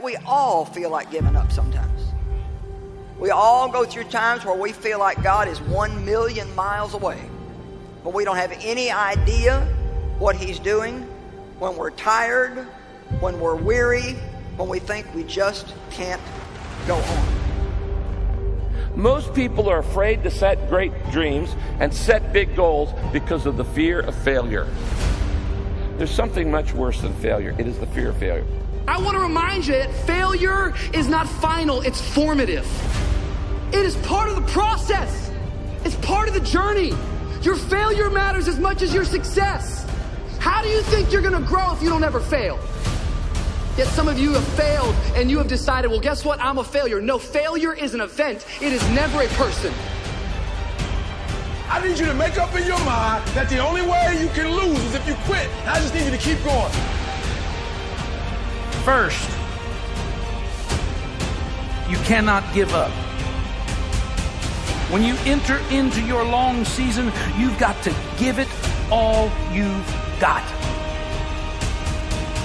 We all feel like giving up sometimes. We all go through times where we feel like God is 1,000,000 miles away, but we don't have any idea what He's doing when we're tired, when we're weary, when we think we just can't go on. Most people are afraid to set great dreams and set big goals because of the fear of failure. There's something much worse than failure. It is the fear of failure. I want to remind you that failure is not final, it's formative. It is part of the process. It's part of the journey. Your failure matters as much as your success. How do you think you're going to grow if you don't ever fail? Yet some of you have failed and you have decided, well, guess what? I'm a failure. No, failure is an event. It is never a person. I need you to make up in your mind that the only way you can lose is if you quit. I just need you to keep going. First, you cannot give up. When you enter into your long season, you've got to give it all you've got.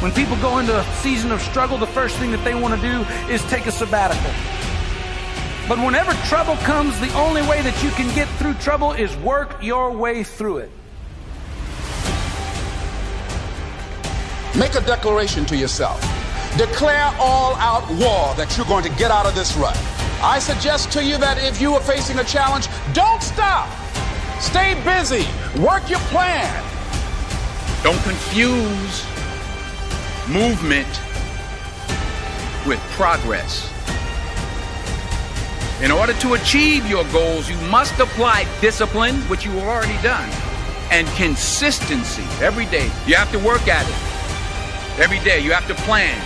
When people go into a season of struggle, the first thing that they want to do is take a sabbatical. But whenever trouble comes, the only way that you can get through trouble is work your way through it. Make a declaration to yourself. Declare all-out war that you're going to get out of this rut. I suggest to you that if you are facing a challenge, don't stop. Stay busy. Work your plan. Don't confuse movement with progress. In order to achieve your goals, you must apply discipline, which you have already done, and consistency every day. You have to work at it. Every day, you have to plan.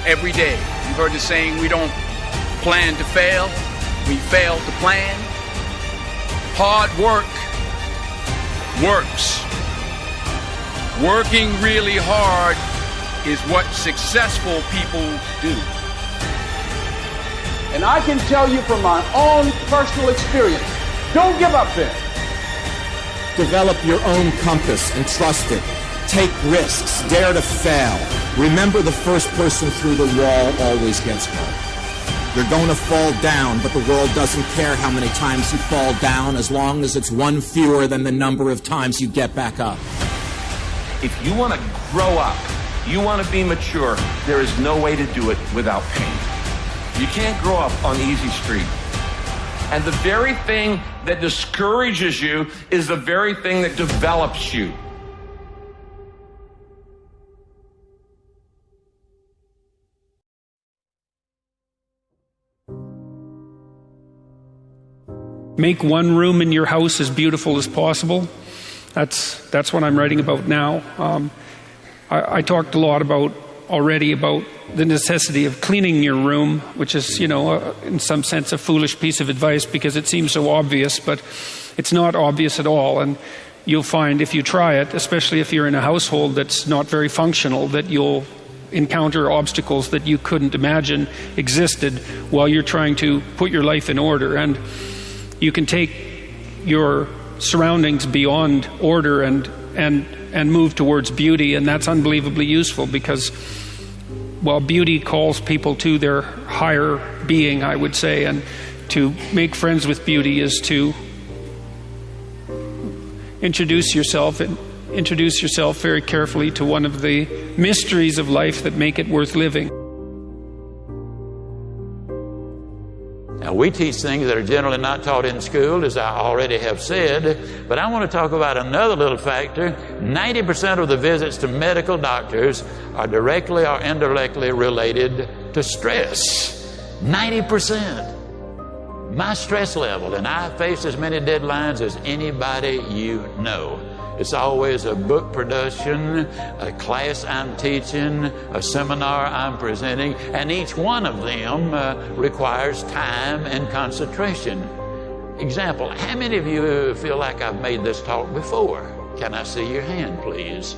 Every day. You've heard the saying, we don't plan to fail, we fail to plan. Hard work works. Working really hard is what successful people do. And I can tell you from my own personal experience, don't give up there. Develop your own compass and trust it. Take risks. Dare to fail. Remember, the first person through the wall always gets hurt. You're going to fall down, but the world doesn't care how many times you fall down as long as it's one fewer than the number of times you get back up. If you want to grow up, you want to be mature, there is no way to do it without pain. You can't grow up on easy street. And the very thing that discourages you is the very thing that develops you. Make one room in your house as beautiful as possible. That's what I'm writing about now. I talked a lot already about the necessity of cleaning your room, which is, in some sense a foolish piece of advice because it seems so obvious, but it's not obvious at all. And you'll find if you try it, especially if you're in a household that's not very functional, that you'll encounter obstacles that you couldn't imagine existed while you're trying to put your life in order. And you can take your surroundings beyond order and move towards beauty, and that's unbelievably useful because, well, beauty calls people to their higher being, I would say, and to make friends with beauty is to introduce yourself very carefully to one of the mysteries of life that make it worth living. Now, we teach things that are generally not taught in school, as I already have said, but I want to talk about another little factor. 90% of the visits to medical doctors are directly or indirectly related to stress. 90%. My stress level, and I face as many deadlines as anybody you know. It's always a book production, a class I'm teaching, a seminar I'm presenting, and each one of them requires time and concentration. Example, how many of you feel like I've made this talk before? Can I see your hand, please?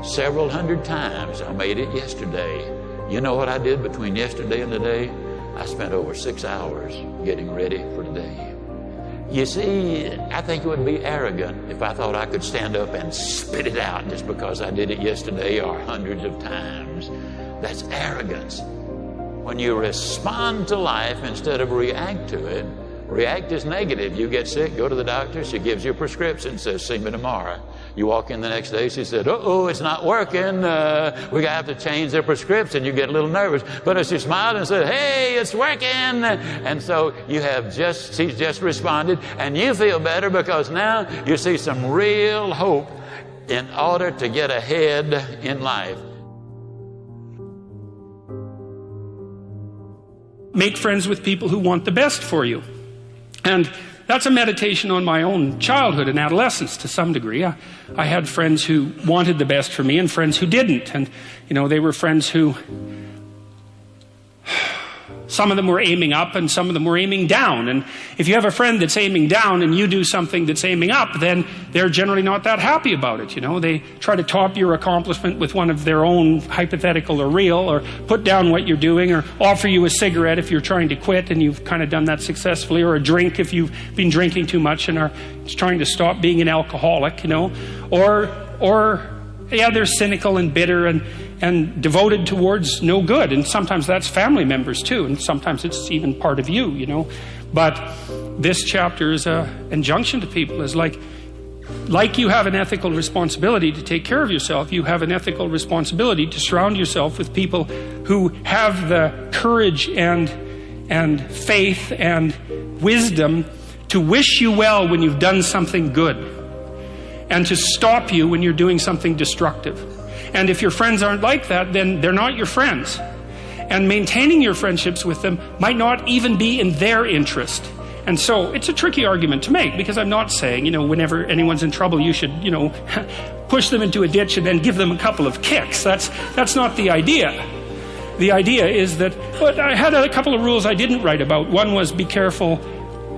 Several hundred times. I made it yesterday. You know what I did between yesterday and today? I spent over 6 hours getting ready for today. You see, I think it would be arrogant if I thought I could stand up and spit it out just because I did it yesterday or hundreds of times. That's arrogance. When you respond to life instead of react to it, react is negative. You get sick, go to the doctor, she gives you a prescription, says, see me tomorrow. You walk in the next day, she said, uh-oh, it's not working. We're going to have to change their prescription. You get a little nervous. But if she smiled and said, hey, it's working. And so she's just responded, and you feel better because now you see some real hope in order to get ahead in life. Make friends with people who want the best for you. And that's a meditation on my own childhood and adolescence to some degree. I had friends who wanted the best for me and friends who didn't. And, they were friends who, some of them were aiming up and some of them were aiming down. And if you have a friend that's aiming down and you do something that's aiming up, then they're generally not that happy about it. They try to top your accomplishment with one of their own, hypothetical or real, or put down what you're doing, or offer you a cigarette if you're trying to quit and you've kind of done that successfully, or a drink if you've been drinking too much and are trying to stop being an alcoholic, or they're cynical and bitter and devoted towards no good. And sometimes that's family members too, and sometimes it's even part of you, But this chapter is an injunction to people, is like you have an ethical responsibility to take care of yourself, you have an ethical responsibility to surround yourself with people who have the courage and faith and wisdom to wish you well when you've done something good, and to stop you when you're doing something destructive. And if your friends aren't like that, then they're not your friends. And maintaining your friendships with them might not even be in their interest. And so it's a tricky argument to make, because I'm not saying, whenever anyone's in trouble, you should, push them into a ditch and then give them a couple of kicks. That's not the idea. The idea is that, but I had a couple of rules I didn't write about. One was be careful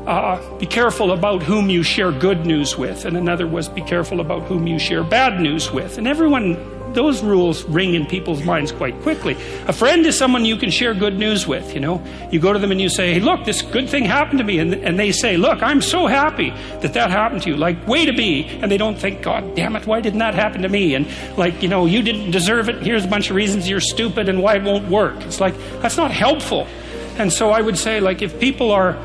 about whom you share good news with, and another was be careful about whom you share bad news with. And those rules ring in people's minds quite quickly. A friend is someone you can share good news with, You go to them and you say, hey, look, this good thing happened to me. And they say, look, I'm so happy that happened to you. Like, way to be. And they don't think, God damn it, why didn't that happen to me? And you didn't deserve it. Here's a bunch of reasons you're stupid and why it won't work. It's like, that's not helpful. And so I would say, if people are,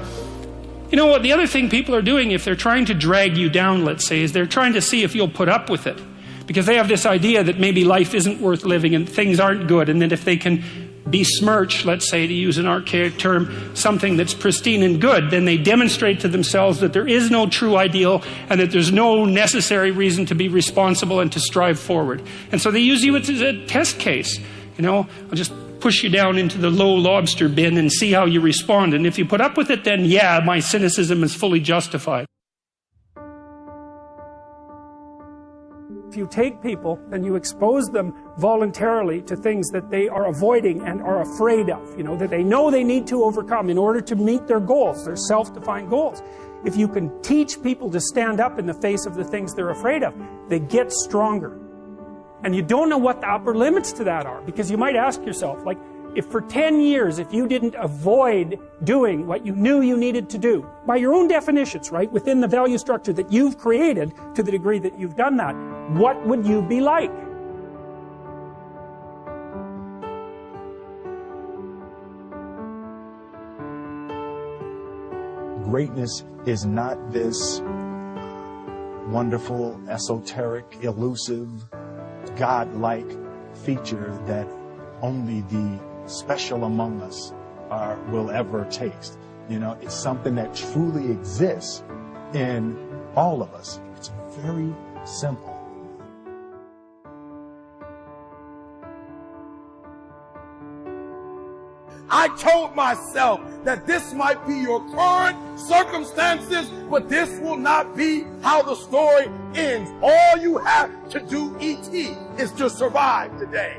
the other thing people are doing, if they're trying to drag you down, let's say, is they're trying to see if you'll put up with it. Because they have this idea that maybe life isn't worth living and things aren't good, and that if they can besmirch, let's say, to use an archaic term, something that's pristine and good, then they demonstrate to themselves that there is no true ideal and that there's no necessary reason to be responsible and to strive forward. And so they use you as a test case. I'll just push you down into the low lobster bin and see how you respond. And if you put up with it, then yeah, my cynicism is fully justified. If you take people and you expose them voluntarily to things that they are avoiding and are afraid of, that they know they need to overcome in order to meet their goals, their self-defined goals. If you can teach people to stand up in the face of the things they're afraid of, they get stronger. And you don't know what the upper limits to that are, because you might ask yourself, if for 10 years, if you didn't avoid doing what you knew you needed to do, by your own definitions, right, within the value structure that you've created, to the degree that you've done that, what would you be like? Greatness is not this wonderful, esoteric, elusive, God-like feature that only the special among us will ever taste. It's something that truly exists in all of us. It's very simple. I told myself that this might be your current circumstances, but this will not be how the story ends. All you have to do, E.T., is to survive today.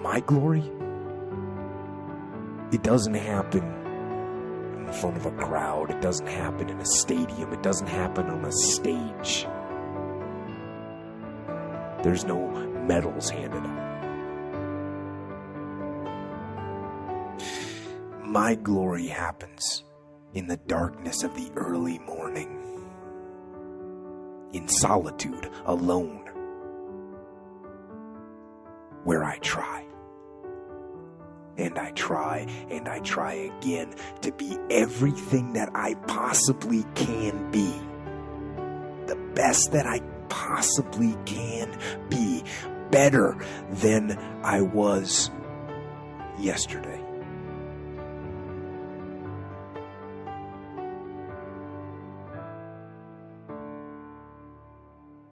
My glory, it doesn't happen in front of a crowd. It doesn't happen in a stadium. It doesn't happen on a stage. There's no medals handed out. My glory happens in the darkness of the early morning, in solitude, alone, where I try. And I try and I try again to be everything that I possibly can be. The best that I possibly can be. Better than I was yesterday.